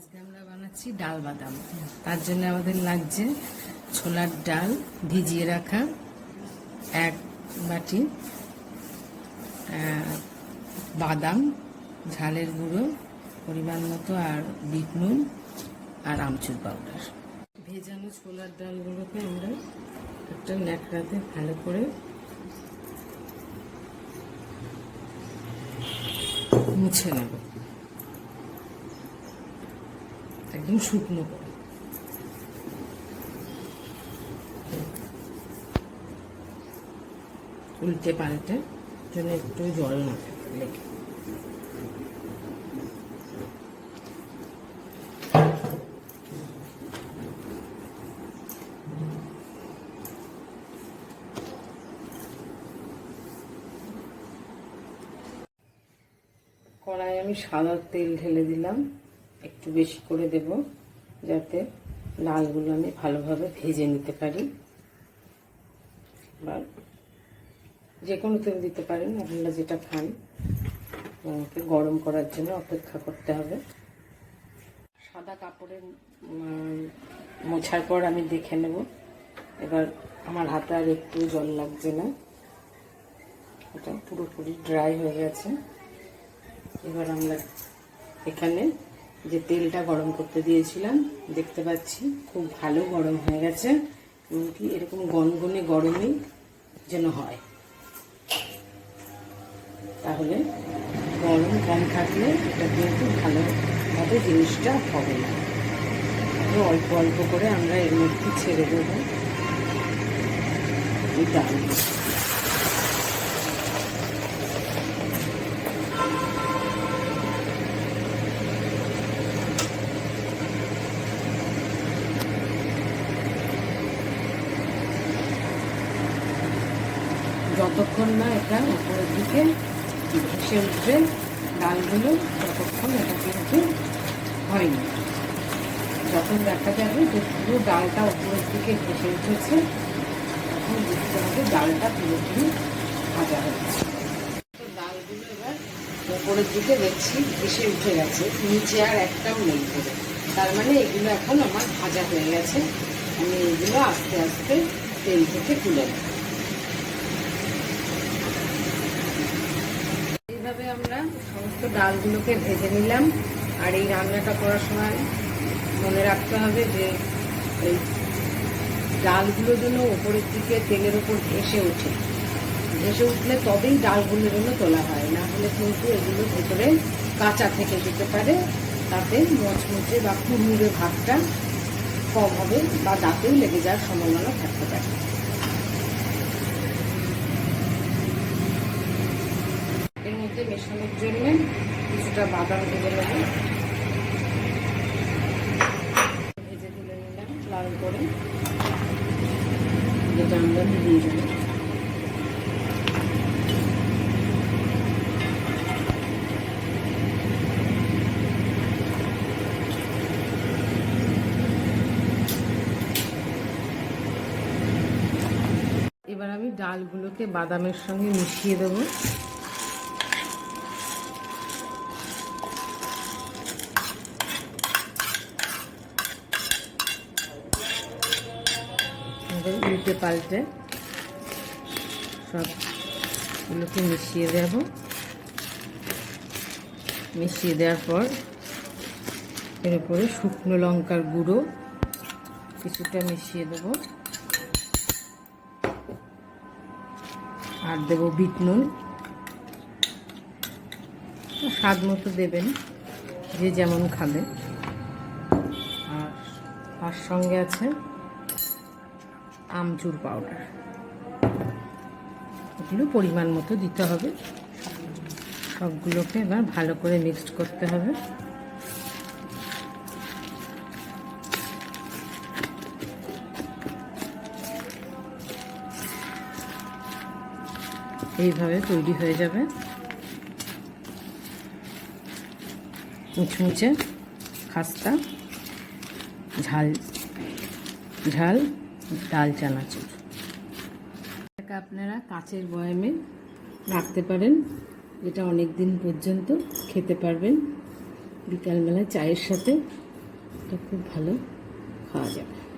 আজকে আমরা বানাচ্ছি ডাল বাদাম। তার জন্য আমাদের লাগছে ছোলার ডাল ভিজিয়ে রাখা 1 বাটি, বাদাম, ঝালের গুঁড়ো পরিমাণ মতো, আর বিট নুন আর আমচুর পাউডার। ভেজানো ছোলার ডালগুলোকে আমরা একটা ন্যাকড়াতে ভালো করে মুছে নেব, একদম শুকনো করে। উল্টে পাল্টে যেন একটু জল না লেগে। কড়াই আমি সাদা তেল ঢেলে দিলাম, একটু বেশি করে দেব যাতে ডালগুলো আমি ভালোভাবে ভেজে নিতে পারি। বা যে কোনো তেল দিতে পারেন, আপনারা যেটা খান। আমাকে গরম করার জন্য অপেক্ষা করতে হবে। সাদা কাপড়ে মোছার পর আমি দেখে নেব, এবার আমার হাতে আর একটু জল লাগছে না, এটা পুরোপুরি ড্রাই হয়ে গেছে। এবার আমরা এখানে যে তেলটা গরম করতে দিয়েছিলাম, দেখতে পাচ্ছি খুব ভালো গরম হয়ে গেছে, এমনকি এরকম গনগনে গরমই যেন হয়। তাহলে গরম কম থাকলে এটা কিন্তু ভালোভাবে জিনিসটা হবে না। অল্প অল্প করে আমরা এর মধ্যে ছেড়ে দেবো এই ডাল। যতক্ষণ না এটা উপরের দিকে ভেসে উঠবে ডালগুলো, ততক্ষণ এটা কিন্তু হয়নি। যখন দেখা যাবে যে পুরো ডালটা উপরের দিকে ভেসে উঠেছে, তখন বুঝতে হবে ডালটা পুরোপুরি ভাজা হচ্ছে। তো ডালগুলো এবার উপরের দিকে দেখছি ভেসে উঠে গেছে, নিচে আর একটাও নেই করে, তার মানে এগুলো এখন আমার ভাজা হয়ে গেছে। আমি এগুলো আস্তে আস্তে তেল থেকে তুলে নেব। এইভাবে আমরা সমস্ত ডালগুলোকে ভেজে নিলাম। আর এই রান্নাটা করার সময় মনে রাখতে হবে যে এই ডালগুলো যেন ওপরের দিকে তেলের ওপর ভেসে ওঠে, ভেসে উঠলে তবেই ডালগুলো যেন তোলা হয়, না হলে কিন্তু এগুলো ভেতরে কাঁচা থেকে যেতে পারে, তাতে মচমচে বা কুড়মুড়ে ভাবটা কম হবে বা দাঁতেও লেগে যাওয়ার সম্ভাবনা থাকতে পারে। এর মধ্যে মেশানোর জন্য কিছুটা বাদাম ভেজে নেব, ভেজে তুলে নিলাম লাল করে, যেটা আমরা দিয়ে দেবো। এবার আমি ডালগুলোকে বাদামের সঙ্গে মিশিয়ে দেবো। উল্টে পাল্টে সবগুলোকে মিশিয়ে দেব। মিশিয়ে দেওয়ার পর এর উপরে শুকনো লঙ্কার গুঁড়ো কিছুটা মিশিয়ে দেব, আর দেব বিট নুন, স্বাদ মতো দেবেন যে যেমন খাবে। আর তার সঙ্গে আছে আমচুর পাউডার, এগুলো পরিমাণ মতো দিতে হবে। সবগুলোকে এবার ভালো করে মিক্সড করতে হবে। এইভাবে তৈরি হয়ে যাবে মুচমুচে খাস্তা ঝাল ঝাল ডাল চানাচুর। এটা আপনারা কাচের বয়ামে রাখতে পারেন, যেটা অনেক দিন পর্যন্ত খেতে পারবেন। বিকালবেলায় চায়ের সাথে এটা খুব ভালো খাওয়া যাবে।